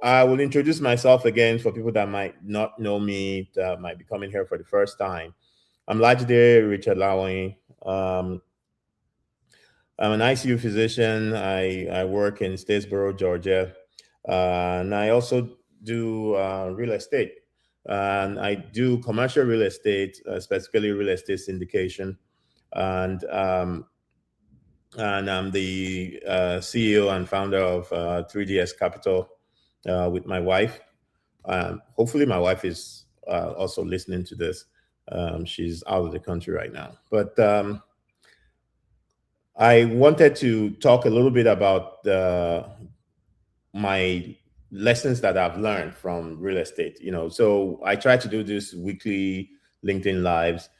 I will introduce myself again for people that might not know me, that might be coming here for the first time. I'm Lajide Richard Lawing. I'm an ICU physician. I work in Statesboro, Georgia, and I also do real estate. And I do commercial real estate, specifically real estate syndication, and I'm the CEO and founder of 3DS Capital with my wife. Hopefully, my wife is also listening to this. She's out of the country right now, but I wanted to talk a little bit about my lessons that I've learned from real estate. So I try to do this weekly LinkedIn lives.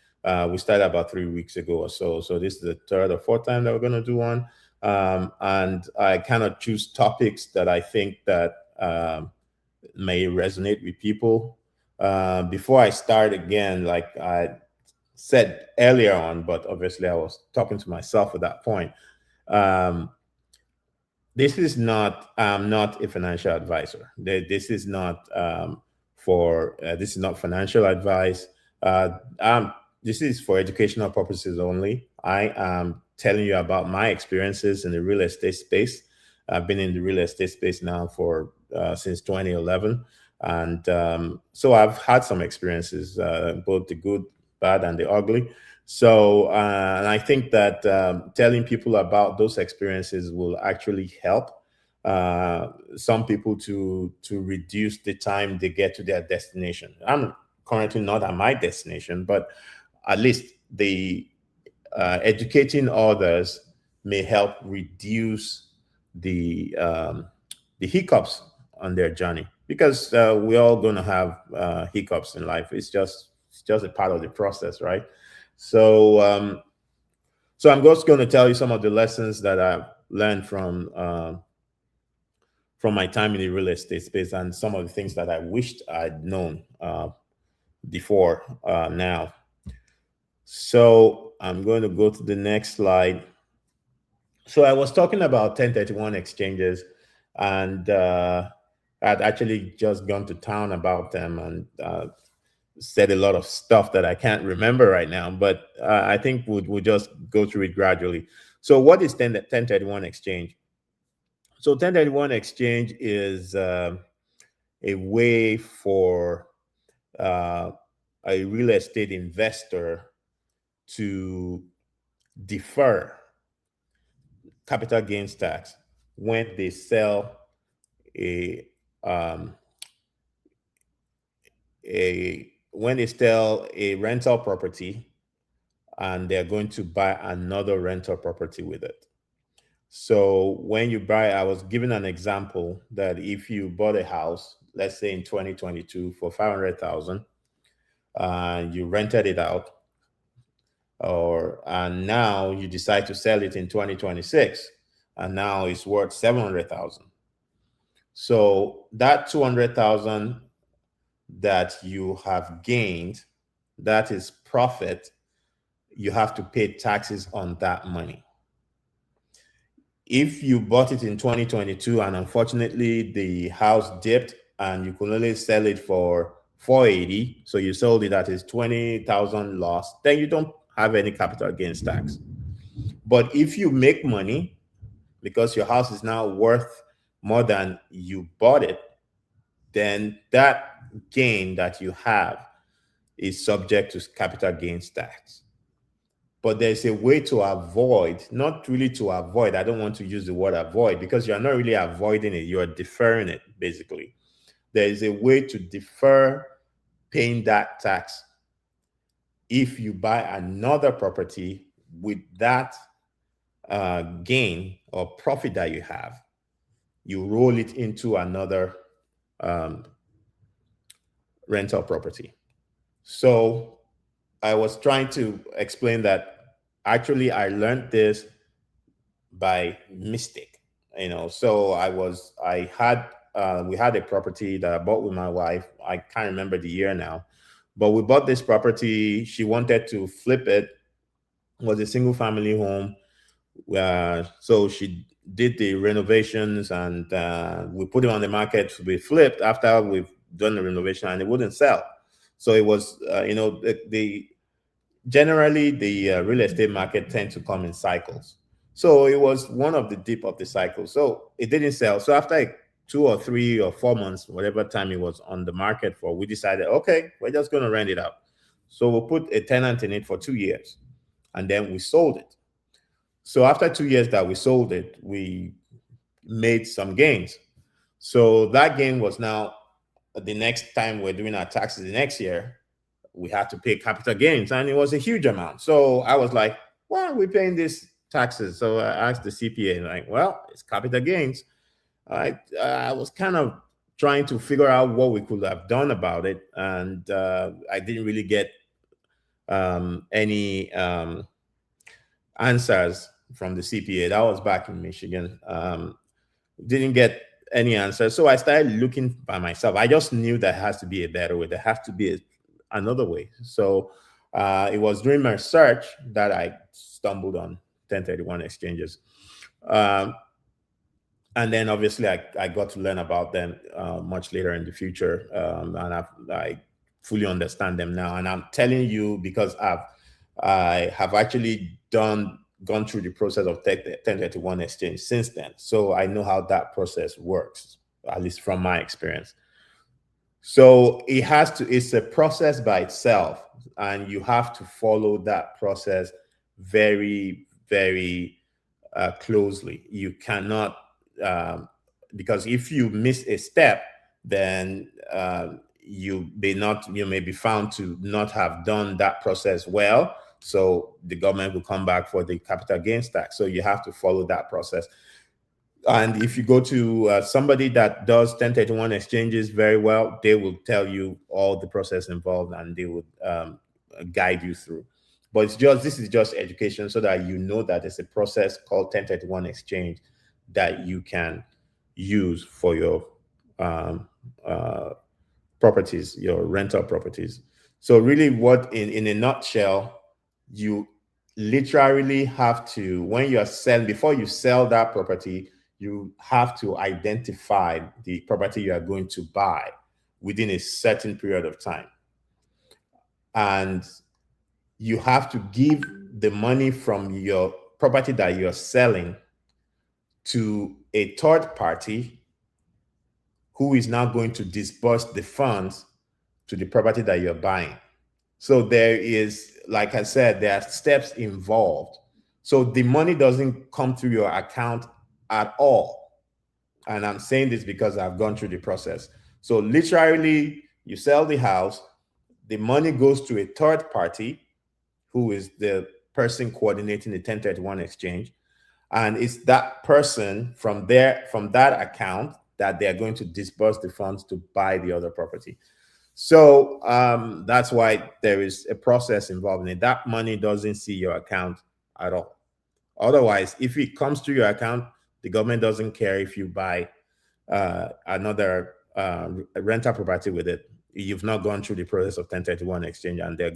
We started about 3 weeks ago or so. So this is the third or fourth time that we're going to do one. And I kind of choose topics that I think that may resonate with people. Before I start again, like I said earlier on, but obviously I was talking to myself at that point. This is not, I'm not a financial advisor. This is not this is not financial advice. This is for educational purposes only. I am telling you about my experiences in the real estate space. I've been in the real estate space now for since 2011. And so I've had some experiences, both the good, bad, and the ugly. So, and I think that telling people about those experiences will actually help some people to reduce the time they get to their destination. I'm currently not at my destination, but at least the educating others may help reduce the hiccups on their journey, because we're all going to have hiccups in life. It's just a part of the process, right? So so I'm just going to tell you some of the lessons that I've learned from my time in the real estate space, and some of the things that I wished I'd known before now. So I'm going to go to the next slide. So I was talking about 1031 exchanges, and I'd actually just gone to town about them and said a lot of stuff that I can't remember right now, but I think we'll just go through it gradually. So what is 1031 exchange? So 1031 exchange is a way for a real estate investor to defer capital gains tax when they sell a when they sell a rental property and they're going to buy another rental property with it. So when you buy, I was given an example that if you bought a house, let's say in 2022 for 500,000, and you rented it out, and now you decide to sell it in 2026, and now it's worth 700,000. So that 200,000 that you have gained, that is profit. You have to pay taxes on that money. If you bought it in 2022 and unfortunately the house dipped and you could only sell it for 480, so you sold it at its 20,000 loss, then you don't have any capital gains tax. But if you make money because your house is now worth more than you bought it, then that gain that you have is subject to capital gains tax. But there's a way to avoid, not really to avoid, I don't want to use the word avoid, because you're not really avoiding it, you're deferring it, basically. There is a way to defer paying that tax if you buy another property with that gain or profit that you have. You roll it into another rental property. So I was trying to explain that actually I learned this by mistake, So we had a property that I bought with my wife. I can't remember the year now, but we bought this property. She wanted to flip it. It was a single family home. So she did the renovations, and we put it on the market to be flipped after we've done the renovation, and it wouldn't sell. So it was, the generally the real estate market tends to come in cycles. So it was one of the dip of the cycle. So it didn't sell. So after like 2 or 3 or 4 months, whatever time it was on the market for, we decided, okay, we're just going to rent it out. So we'll put a tenant in it for 2 years, and then we sold it. So after 2 years that we sold it, we made some gains. So that gain was now, the next time we're doing our taxes the next year, we had to pay capital gains, and it was a huge amount. So I was like, why are we paying these taxes? So I asked the CPA, like, well, it's capital gains. I was kind of trying to figure out what we could have done about it, and I didn't really get any answers from the CPA. That was back in Michigan. Didn't get any answers. So I started looking by myself. I just knew there has to be a better way. There has to be another way. So it was during my search that I stumbled on 1031 exchanges. And then obviously I got to learn about them much later in the future. And I fully understand them now. And I'm telling you, because I have actually gone through the process of 1031 exchange since then. So I know how that process works, at least from my experience. So it's a process by itself, and you have to follow that process very, very closely. You cannot, because if you miss a step, then you may be found to not have done that process well. So the government will come back for the capital gains tax. So you have to follow that process. And if you go to somebody that does 1031 exchanges very well, they will tell you all the process involved, and they would guide you through. But this is just education, so that you know that there's a process called 1031 exchange that you can use for your properties, your rental properties. So really, what in a nutshell, you literally have to, when you're selling, before you sell that property, you have to identify the property you are going to buy within a certain period of time. And you have to give the money from your property that you're selling to a third party who is now going to disburse the funds to the property that you're buying. So there is, like I said, there are steps involved. So the money doesn't come through your account at all. And I'm saying this because I've gone through the process. So literally, you sell the house, the money goes to a third party who is the person coordinating the 1031 exchange. And it's that person from that account that they're going to disburse the funds to buy the other property. So that's why there is a process involved in it. That money doesn't see your account at all. Otherwise, if it comes to your account, the government doesn't care if you buy another rental property with it. You've not gone through the process of 1031 exchange, and you're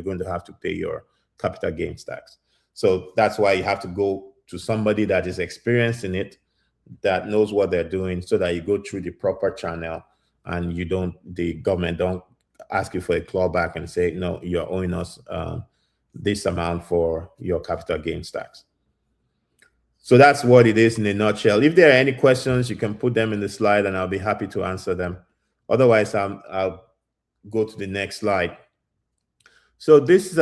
going to have to pay your capital gains tax. So that's why you have to go to somebody that is experienced in it, that knows what they're doing, so that you go through the proper channel, and the government don't ask you for a clawback and say, no, you're owing us this amount for your capital gains tax. So that's what it is in a nutshell. If there are any questions, you can put them in the slide, and I'll be happy to answer them. Otherwise, I'll go to the next slide. So this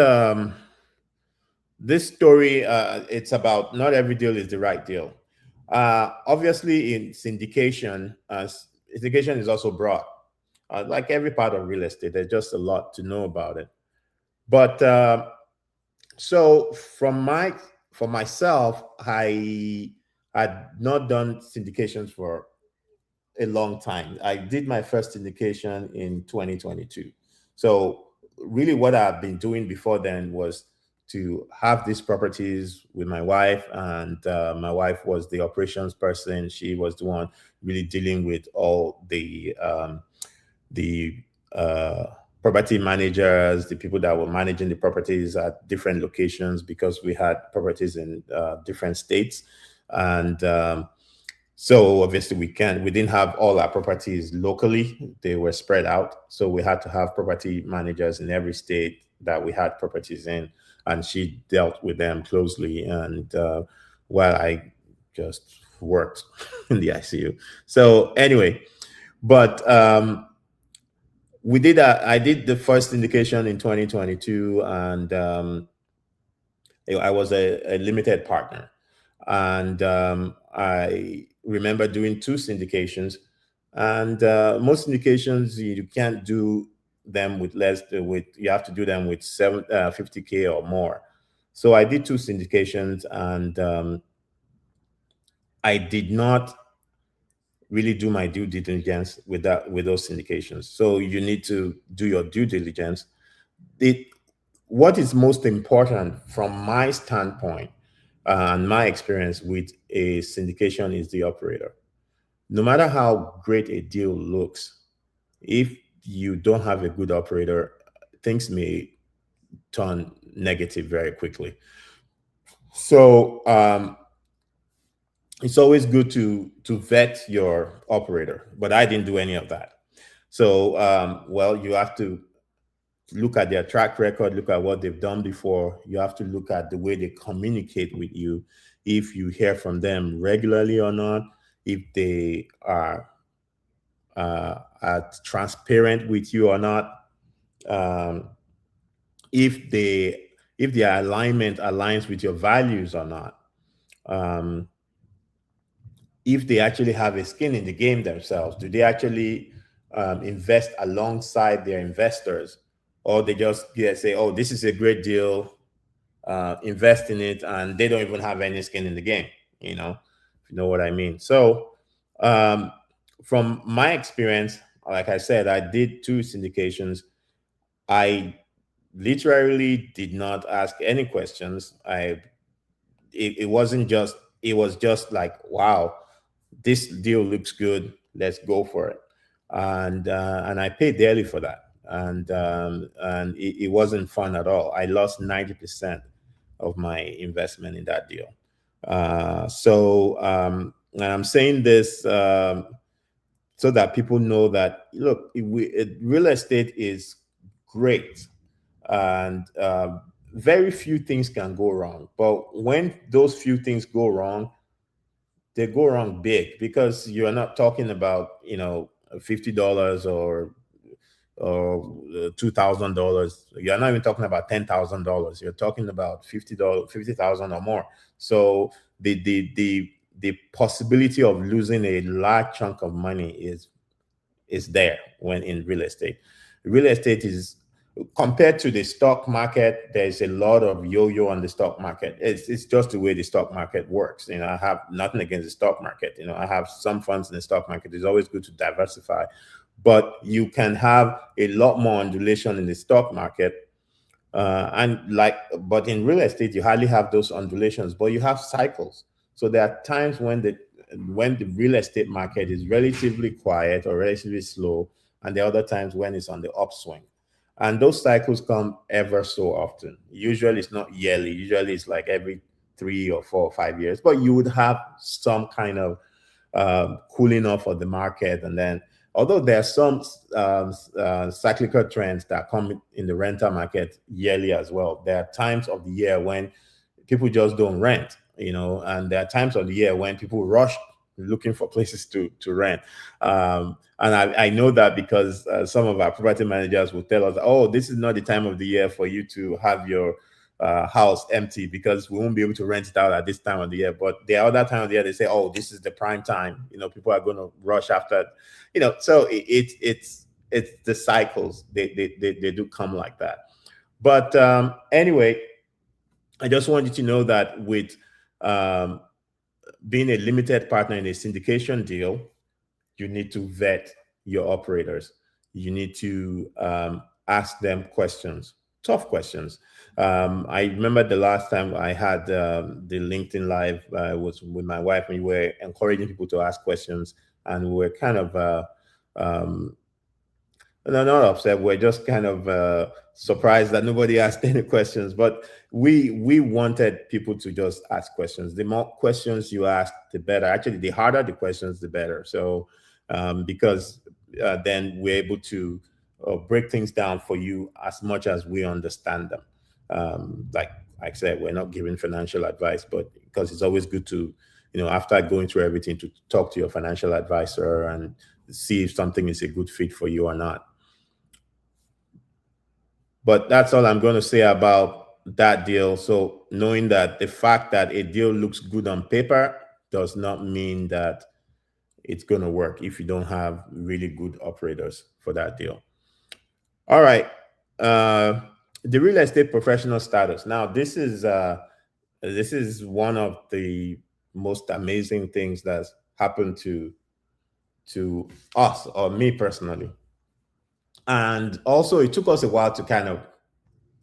story, it's about not every deal is the right deal. Obviously, in syndication, syndication is also broad. Like every part of real estate, there's just a lot to know about it. But so for myself, I had not done syndications for a long time. I did my first syndication in 2022. So really what I've been doing before then was to have these properties with my wife, and my wife was the operations person. She was the one really dealing with all the property managers, the people that were managing the properties at different locations, because we had properties in different states. And so obviously we didn't have all our properties locally. They were spread out. So we had to have property managers in every state that we had properties in. And she dealt with them closely. And while I just worked in the ICU. So anyway, but I did the first syndication in 2022, and I was a limited partner. And I remember doing two syndications, and most syndications you can't do them with less. With you have to do them with 50K or more. So I did two syndications, and I did not really do my due diligence with those syndications. So you need to do your due diligence. What is most important from my standpoint and my experience with a syndication is the operator. No matter how great a deal looks, if you don't have a good operator, things may turn negative very quickly. So it's always good to vet your operator, but I didn't do any of that. So well, you have to look at their track record, look at what they've done before. You have to look at the way they communicate with you, if you hear from them regularly or not, if they are transparent with you or not, if their alignment aligns with your values or not, if they actually have a skin in the game themselves. Do they actually invest alongside their investors, or they just say, "Oh, this is a great deal, invest in it," and they don't even have any skin in the game? If you know what I mean. So, from my experience, like I said, I did two syndications. I literally did not ask any questions. It wasn't just. It was just like, wow, this deal looks good. Let's go for it. And I paid dearly for that. And it wasn't fun at all. I lost 90% of my investment in that deal. And I'm saying this so that people know that, look, real estate is great, and very few things can go wrong. But when those few things go wrong, they go wrong big, because you're not talking about $50 or $2,000. You're not even talking about $10,000. You're talking about $50, 50,000 or more. So the possibility of losing a large chunk of money is there when in real estate. Real estate is, compared to the stock market, there's a lot of yo-yo on the stock market. It's just the way the stock market works. I have nothing against the stock market. I have some funds in the stock market. It's always good to diversify, but you can have a lot more undulation in the stock market. But in real estate, you hardly have those undulations, but you have cycles. So there are times when the real estate market is relatively quiet or relatively slow, and there are other times when it's on the upswing. And those cycles come ever so often. Usually it's not yearly. Usually it's like every 3 or 4 or 5 years. But you would have some kind of cooling off of the market. And then, although there are some cyclical trends that come in the rental market yearly as well, there are times of the year when people just don't rent, and there are times of the year when people rush looking for places to rent. And I know that because some of our property managers will tell us, "Oh, this is not the time of the year for you to have your house empty, because we won't be able to rent it out at this time of the year." But the other time of the year, they say, "Oh, this is the prime time. People are going to rush after." So it's the cycles. They do come like that. But anyway, I just want you to know that with being a limited partner in a syndication deal, you need to vet your operators. You need to ask them questions, tough questions. I remember the last time I had the LinkedIn Live was with my wife, and we were encouraging people to ask questions, and we were kind of No, not upset. We're just kind of surprised that nobody asked any questions. But we wanted people to just ask questions. The more questions you ask, the better. Actually, the harder the questions, the better. So because then we're able to break things down for you as much as we understand them. Like I said, we're not giving financial advice, but because it's always good to, after going through everything, to talk to your financial advisor and see if something is a good fit for you or not. But that's all I'm going to say about that deal. So knowing that the fact that a deal looks good on paper does not mean that it's going to work if you don't have really good operators for that deal. All right. The real estate professional status. Now, this is one of the most amazing things that's happened to us or me personally. And also, it took us a while to kind of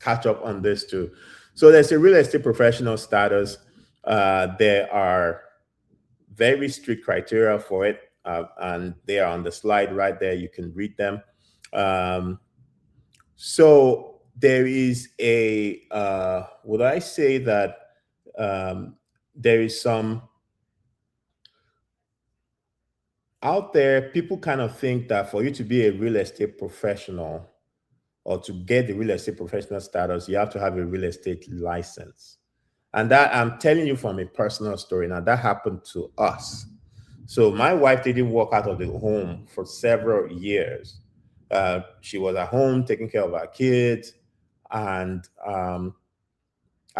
catch up on this too. So there's a real estate professional status. There are very strict criteria for it, and they are on the slide right there. You can read them. So there is would I say that there is some out there, people kind of think that for you to be a real estate professional or to get the real estate professional status, you have to have a real estate license. And that I'm telling you from a personal story. Now, that happened to us. So my wife didn't walk out of the home for several years. She was at home taking care of our kids, and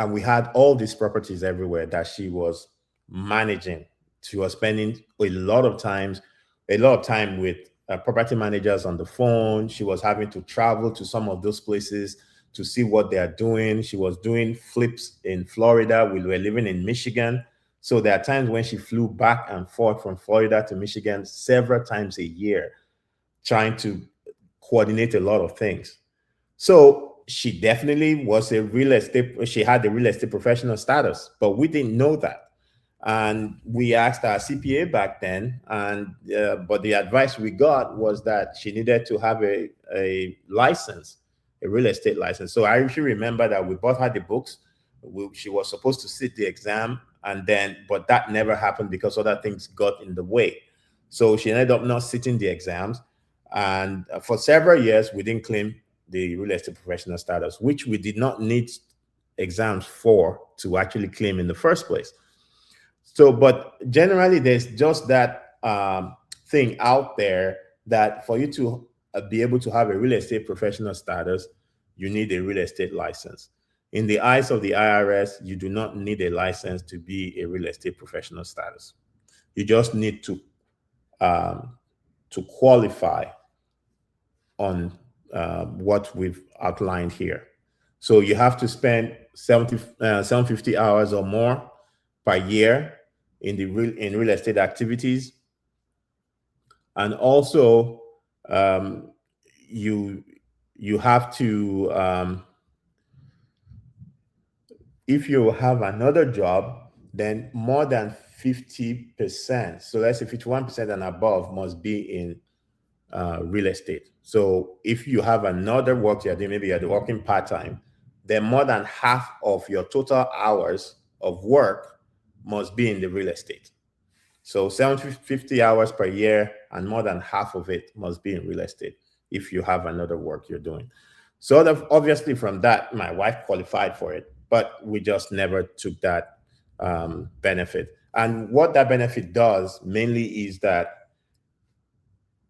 we had all these properties everywhere that she was managing. She was spending a lot of time with property managers on the phone. She was having to travel to some of those places to see what they are doing. She was doing flips in Florida. We were living in Michigan. So there are times when she flew back and forth from Florida to Michigan several times a year, trying to coordinate a lot of things. So she definitely was she had the real estate professional status, but we didn't know that. And we asked our CPA back then, and but the advice we got was that she needed to have a license, a real estate license. So I actually remember that we bought her the books. She was supposed to sit the exam, but that never happened because other things got in the way. So she ended up not sitting the exams, and for several years we didn't claim the real estate professional status, which we did not need exams for to actually claim in the first place. So, but generally, there's just that thing out there that for you to be able to have a real estate professional status, you need a real estate license. In the eyes of the IRS, you do not need a license to be a real estate professional status. You just need to qualify on what we've outlined here. So you have to spend 750 hours or more per year in real estate activities, and also you have to if you have another job, then more than 50%, so let's say 51% and above, must be in real estate. So if you have another work you're doing, maybe you're working part-time, then more than half of your total hours of work must be in the real estate. So 750 hours per year, and more than half of it must be in real estate if you have another work you're doing. So obviously from that, my wife qualified for it, but we just never took that benefit. And what that benefit does mainly is that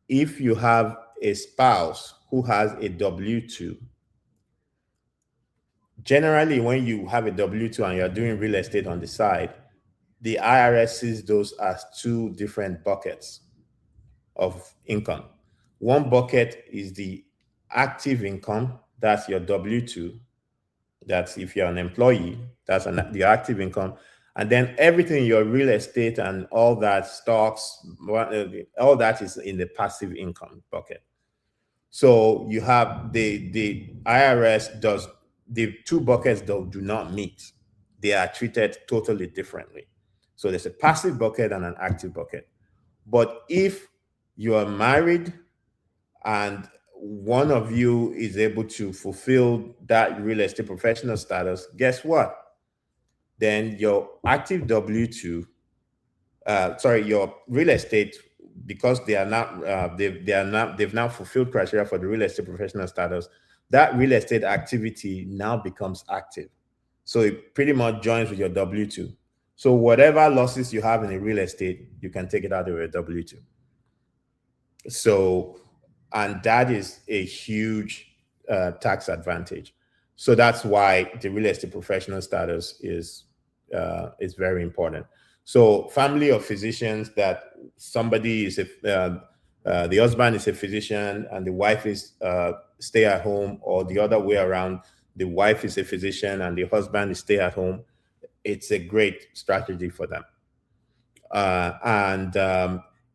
if you have a spouse who has a W-2, generally when you have a W-2 and you're doing real estate on the side, the IRS sees those as two different buckets of income. One bucket is the active income, that's your W-2. That's if you're an employee, that's the active income. And then everything, your real estate and all that, stocks, all that is in the passive income bucket. So you have the IRS does, the two buckets do not meet. They are treated totally differently. So there's a passive bucket and an active bucket. But if you are married and one of you is able to fulfill that real estate professional status, guess what? Then your active W-2, your real estate, because they are not, they've now fulfilled criteria for the real estate professional status, that real estate activity now becomes active. So it pretty much joins with your W-2. So whatever losses you have in a real estate, you can take it out of your W-2. So, and that is a huge tax advantage. So that's why the real estate professional status is very important. So family of physicians, that somebody is the husband is a physician and the wife is stay at home, or the other way around, the wife is a physician and the husband is stay at home. It's a great strategy for them.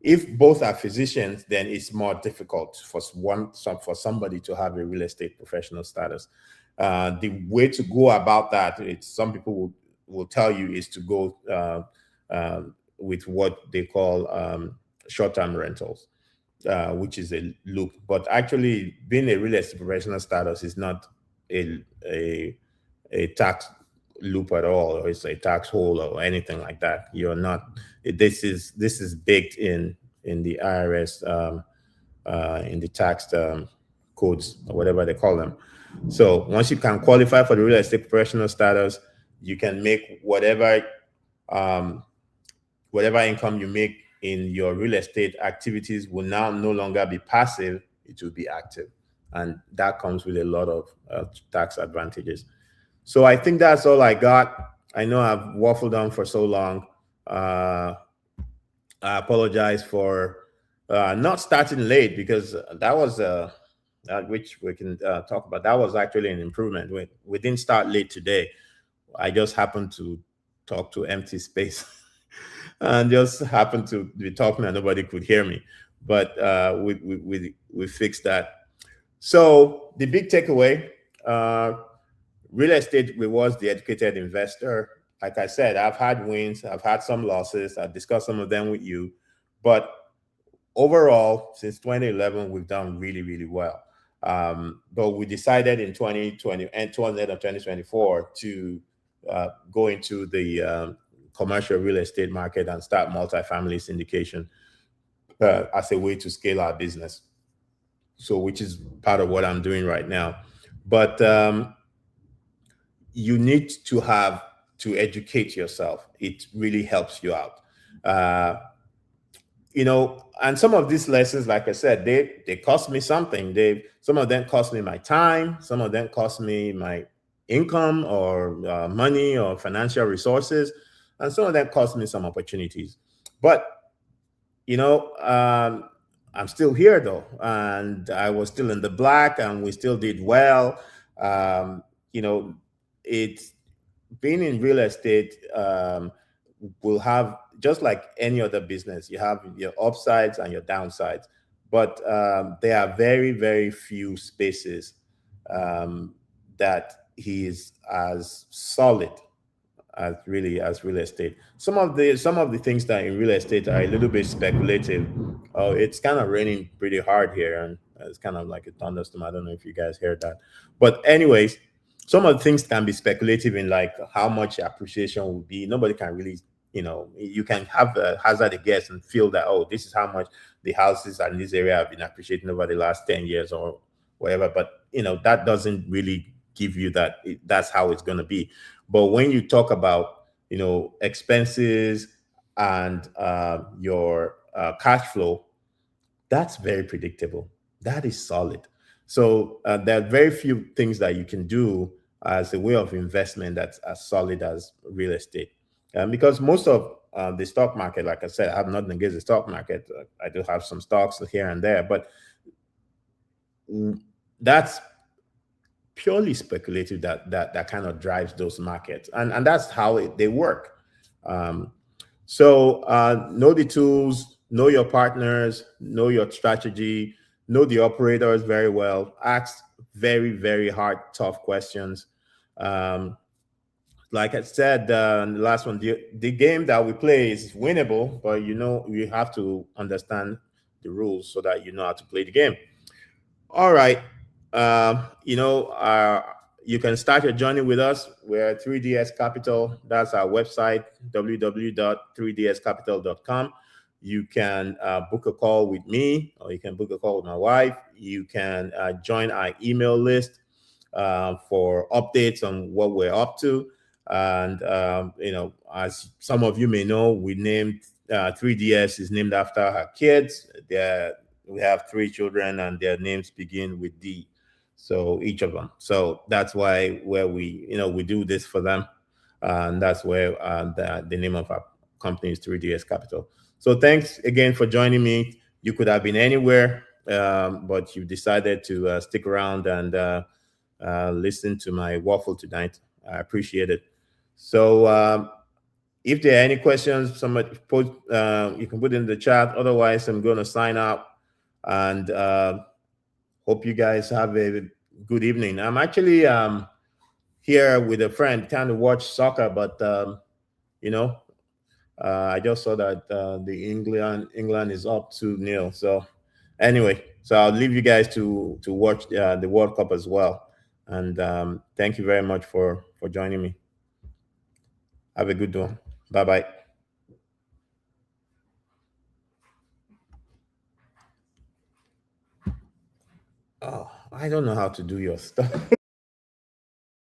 If both are physicians, then it's more difficult for somebody to have a real estate professional status. The way to go about that, some people will tell you, is to go with what they call short-term rentals, which is a loop. But actually, being a real estate professional status is not a tax loop at all, or it's a tax hole or anything like that. You're not. This is baked in the IRS, in the tax codes, or whatever they call them. So once you can qualify for the real estate professional status, you can make whatever income you make in your real estate activities will now no longer be passive; it will be active, and that comes with a lot of tax advantages. So I think that's all I got. I know I've waffled on for so long. I apologize for not starting late, because that was which we can talk about. That was actually an improvement. We didn't start late today. I just happened to talk to empty space and just happened to be talking and nobody could hear me. But we fixed that. So the big takeaway. Real estate rewards the educated investor. Like I said, I've had wins, I've had some losses. I've discussed some of them with you. But overall, since 2011, we've done really, really well. But we decided in 2020 and towards the end of 2024 to go into the commercial real estate market and start multifamily syndication as a way to scale our business. So, which is part of what I'm doing right now. But you need to educate yourself. It really helps you out. And some of these lessons, like I said, they cost me something. Some of them cost me my time. Some of them cost me my income or money or financial resources. And some of them cost me some opportunities. But, I'm still here though. And I was still in the black and we still did well. It's being in real estate will have, just like any other business, you have your upsides and your downsides, but there are very, very few spaces that is as solid as real estate. Some of the things that in real estate are a little bit speculative. Oh, it's kind of raining pretty hard here, and it's kind of like a thunderstorm. I don't know if you guys heard that, but anyways, some of the things can be speculative in like how much appreciation will be. Nobody can really, you can have a hazard a guess and feel that, oh, this is how much the houses in this area have been appreciating over the last 10 years or whatever. But, that doesn't really give you that's how it's going to be. But when you talk about, expenses and your cash flow, that's very predictable. That is solid. So there are very few things that you can do as a way of investment that's as solid as real estate. Because most of the stock market, like I said, I have nothing against the stock market. I do have some stocks here and there, but that's purely speculative. That kind of drives those markets, and that's how they work. So know the tools, know your partners, know your strategy, know the operators very well. Ask very, very hard, tough questions. Like I said, the last one, the game that we play is winnable, but you have to understand the rules so that you know how to play the game. All right. You know, you can start your journey with us. We're at 3DS Capital. That's our website, www.3dscapital.com. You can book a call with me, or you can book a call with my wife. You can join our email list for updates on what we're up to. And, you know, as some of you may know, we named 3DS is named after her kids. We have three children, and their names begin with D. So each of them. So that's why where we, you know, we do this for them, and that's where the name of our company is 3DS Capital. So thanks again for joining me. You could have been anywhere, but you decided to stick around and listen to my waffle tonight. I appreciate it. So if there are any questions, somebody put you can put in the chat. Otherwise, I'm going to sign out and hope you guys have a good evening. I'm actually here with a friend trying to watch soccer, but you know, I just saw that the England is up 2-0. So anyway, so I'll leave you guys to watch the World Cup as well. And thank you very much for joining me. Have a good one. Bye bye. Oh, I don't know how to do your stuff.